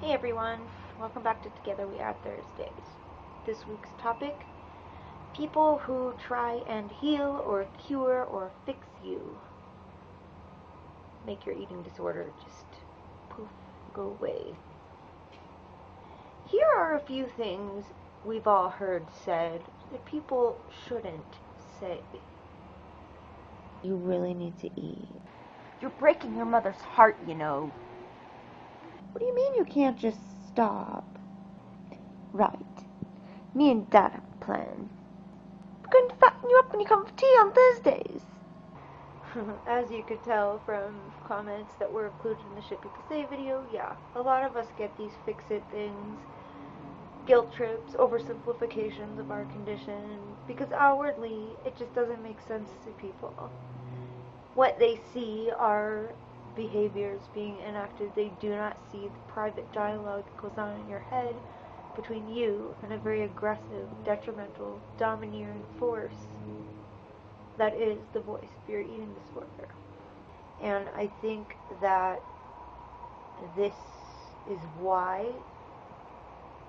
Hey everyone, welcome back to TogetherweR Thursdays. This week's topic, people who try and heal or cure or fix you. Make your eating disorder just poof, go away. Here are a few things we've all heard said that people shouldn't say. You really need to eat. You're breaking your mother's heart, you know. What do you mean you can't just stop? Right. Me and Dad have a plan. We're going to fatten you up when you come for tea on Thursdays. As you could tell from comments that were included in the Shit People Say video, yeah, a lot of us get these fix-it things, guilt trips, oversimplifications of our condition, because outwardly it just doesn't make sense to people. What they see are behaviors being enacted. They do not see the private dialogue that goes on in your head between you and a very aggressive, detrimental, domineering force that is the voice of your eating disorder. And I think that this is why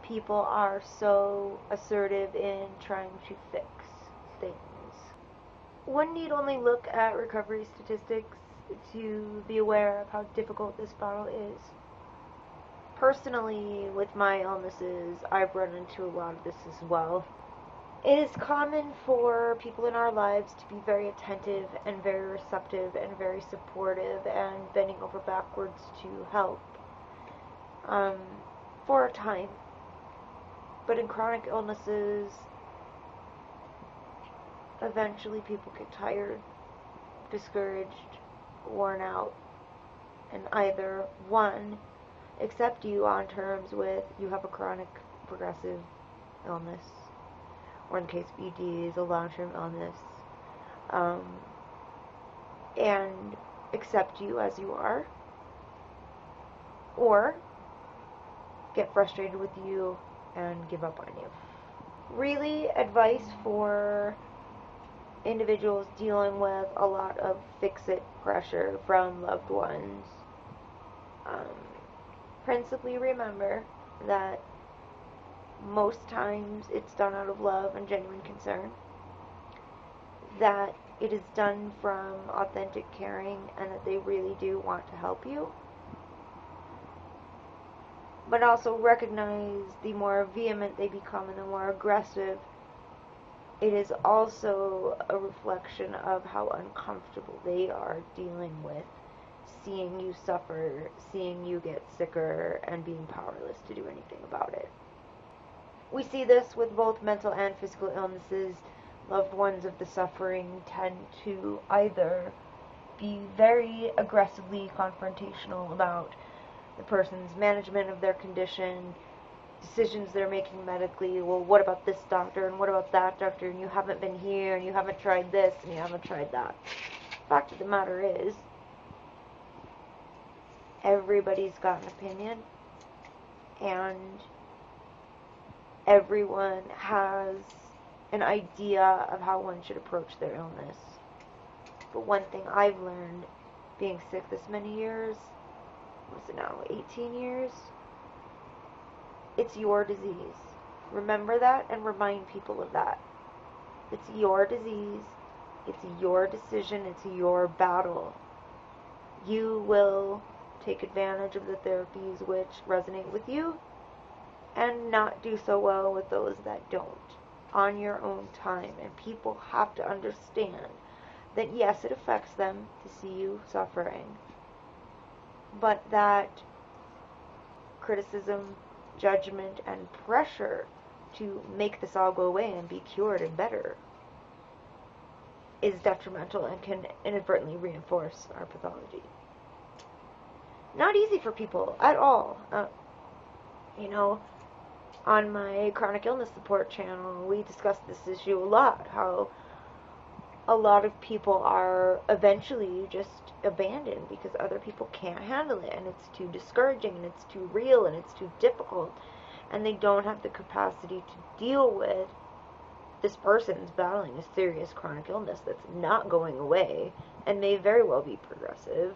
people are so assertive in trying to fix things. One need only look at recovery statistics to be aware of how difficult this battle is. Personally, with my illnesses, I've run into a lot of this as well. It is common for people in our lives to be very attentive and very receptive and very supportive and bending over backwards to help for a time. But in chronic illnesses, eventually people get tired, discouraged, worn out, and either one, accept you on terms with you have a chronic progressive illness, or in the case of ED is a long-term illness, and accept you as you are, or get frustrated with you and give up on you. Really, advice for individuals dealing with a lot of fix-it pressure from loved ones. Principally remember that most times it's done out of love and genuine concern, that it is done from authentic caring, and that they really do want to help you. But also recognize the more vehement they become and the more aggressive, it is also a reflection of how uncomfortable they are dealing with seeing you suffer, seeing you get sicker, and being powerless to do anything about it. We see this with both mental and physical illnesses. Loved ones of the suffering tend to either be very aggressively confrontational about the person's management of their condition, decisions they're making medically. Well, what about this doctor, and what about that doctor, and you haven't been here, and you haven't tried this, and you haven't tried that. The fact of the matter is, everybody's got an opinion, and everyone has an idea of how one should approach their illness. But one thing I've learned, being sick this many years, what's it now, 18 years? It's your disease. Remember that and remind people of that. It's your disease. It's your decision. It's your battle. You will take advantage of the therapies which resonate with you and not do so well with those that don't, on your own time. And people have to understand that yes, it affects them to see you suffering, but that criticism, judgment, and pressure to make this all go away and be cured and better is detrimental and can inadvertently reinforce our pathology. Not easy for people at all. On my chronic illness support channel, we discuss this issue a lot, how a lot of people are eventually just abandoned because other people can't handle it, and it's too discouraging, and it's too real, and it's too difficult, and they don't have the capacity to deal with this person's battling a serious chronic illness that's not going away and may very well be progressive,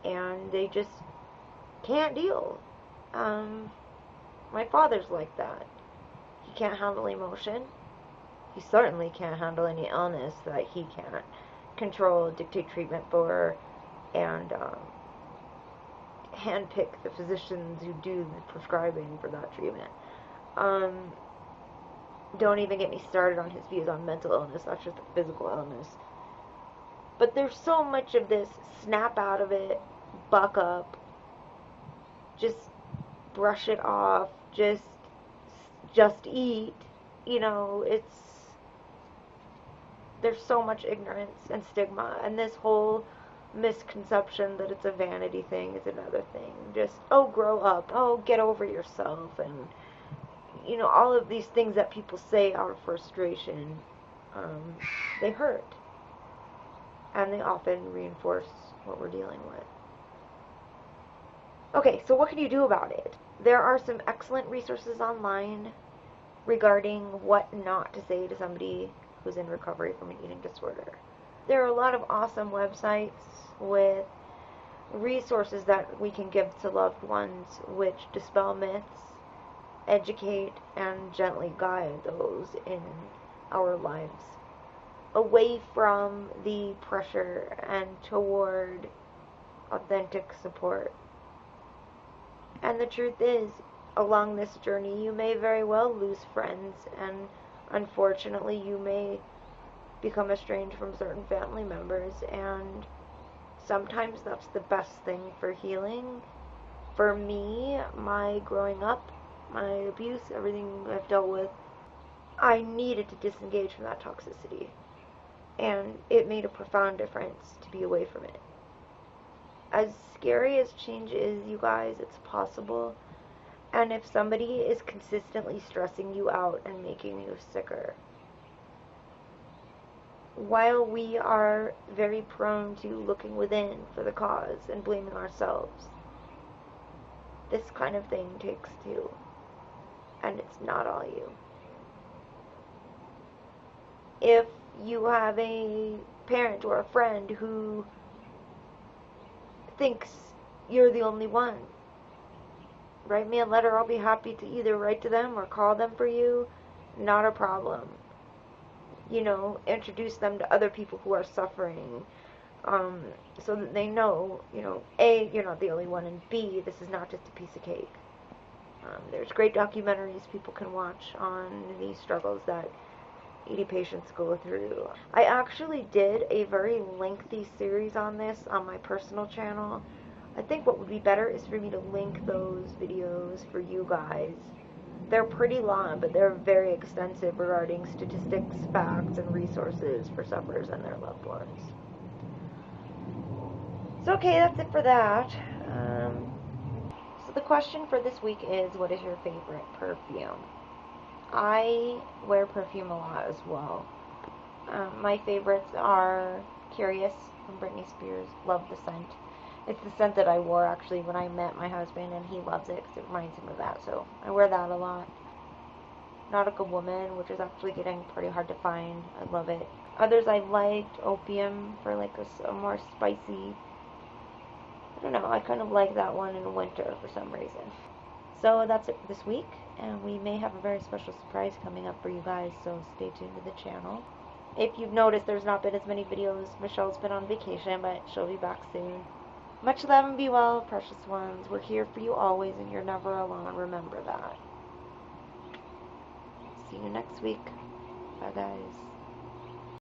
and they just can't deal. My father's like that. He can't handle emotion. He certainly can't handle any illness that he can't control, dictate treatment for, and handpick the physicians who do the prescribing for that treatment. Don't even get me started on his views on mental illness. That's just a physical illness. But there's so much of this snap out of it, buck up, just brush it off, just eat. You know, there's so much ignorance and stigma, and this whole misconception that it's a vanity thing is another thing. Just, oh, grow up, oh, get over yourself, and, you know, all of these things that people say out of frustration, they hurt. And they often reinforce what we're dealing with. Okay, so what can you do about it? There are some excellent resources online regarding what not to say to somebody who's in recovery from an eating disorder. There are a lot of awesome websites with resources that we can give to loved ones which dispel myths, educate, and gently guide those in our lives away from the pressure and toward authentic support. And the truth is, along this journey, you may very well lose friends, and unfortunately, you may become estranged from certain family members, and sometimes that's the best thing for healing. For me, my growing up, my abuse, everything I've dealt with, I needed to disengage from that toxicity. And it made a profound difference to be away from it. As scary as change is, you guys, it's possible. And if somebody is consistently stressing you out and making you sicker, while we are very prone to looking within for the cause and blaming ourselves, this kind of thing takes two. And it's not all you. If you have a parent or a friend who thinks you're the only one, write me a letter. I'll be happy to either write to them or call them for you. Not a problem. You know, introduce them to other people who are suffering, so that they know, you know, A, you're not the only one, and B, this is not just a piece of cake. There's great documentaries people can watch on these struggles that ED patients go through. I actually did a very lengthy series on this on my personal channel. I think what would be better is for me to link those videos for you guys. They're pretty long, but they're very extensive regarding statistics, facts, and resources for sufferers and their loved ones. So okay, that's it for that. So the question for this week is, what is your favorite perfume? I wear perfume a lot as well. My favorites are Curious from Britney Spears. Love the scent. It's the scent that I wore actually when I met my husband, and he loves it because it reminds him of that, so I wear that a lot. Nautica Woman, which is actually getting pretty hard to find. I love it. Others I liked, Opium for like a more spicy, I don't know, I kind of like that one in winter for some reason. So that's it for this week, and we may have a very special surprise coming up for you guys, so stay tuned to the channel. If you've noticed, there's not been as many videos. Michelle's been on vacation, but she'll be back soon. Much love and be well, precious ones. We're here for you always, and you're never alone. Remember that. See you next week. Bye, guys.